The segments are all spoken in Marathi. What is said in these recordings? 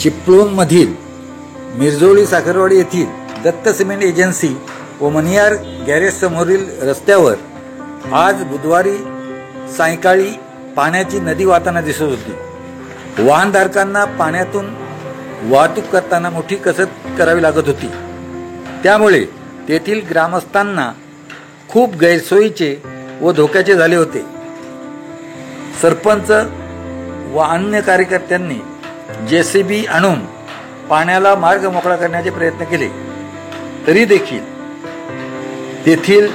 चिपळूणमधील मिरजोळी साखरवाडी येथील दत्त सिमेंट एजन्सी व मनियार गॅरेज समोरील रस्त्यावर आज बुधवारी सायंकाळी पाण्याची नदी वाहताना दिसत होती। वाहनधारकांना पाण्यातून वाहतूक करताना मोठी कसरत करावी लागत होती। त्यामुळे तेथील ग्रामस्थांना खूप गैरसोयीचे व धोक्याचे झाले होते। सरपंच व अन्य कार्यकर्त्यांनी JCB आणून पाण्याला मार्ग मोकळा करण्याचे प्रयत्न केले, तरी देखील तेथील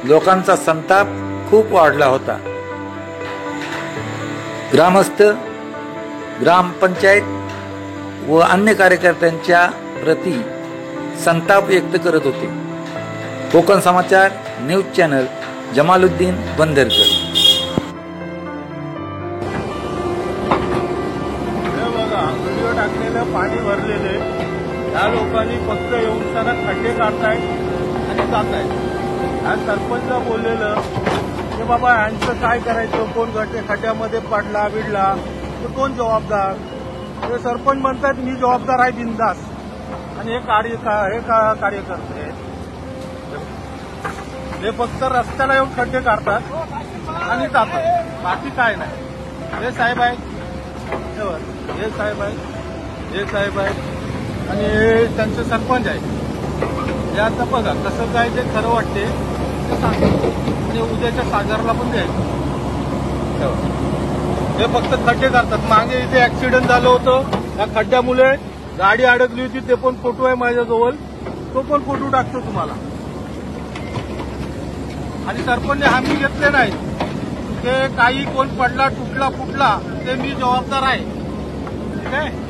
लोकांचा संताप खूप वाढला होता। ग्रामस्थ, ग्रामपंचायत व अन्य कार्यकर्त्यांच्या प्रती संताप व्यक्त करत होते। कोकण समाचार news channel, Jamaluddin Bandarkar. Video टाकलेलं पाणी भरलेले, या लोकांनी फक्त येऊन त्यांना खड्डे काढतायत आणि जातायत। आज सरपंच बोललेलं की बाबा यांचं काय करायचं, कोण खड्ड्यामध्ये पडला बिडला तर कोण जबाबदार। ते सरपंच म्हणतात मी जबाबदार आहे बिनधास, आणि हे कार्यकर्ते हे फक्त रस्त्याला येऊन खड्डे काढतात आणि जातात, बाकी काय नाही। हे साहेब आहेत, हे साहेब आहेत, हे साहेब आहेत आणि हे त्यांचे सरपंच आहेत। हे आता बघा कसं काय ते खरं वाटते ते सांगतात आणि उद्याच्या सागरला पण द्यायचं। हे फक्त खड्डे करतात। मागे इथे ऍक्सिडेंट झालं होतं, या खड्ड्यामुळे गाडी अडकली होती, ते पण फोटो आहे माझ्याजवळ, तो पण फोटो टाकतो तुम्हाला। आणि सरपंचने हमी घेतले नाही ते काही कोण पडला तुटला फुटला ते मी जबाबदार आहे, ठीक आहे।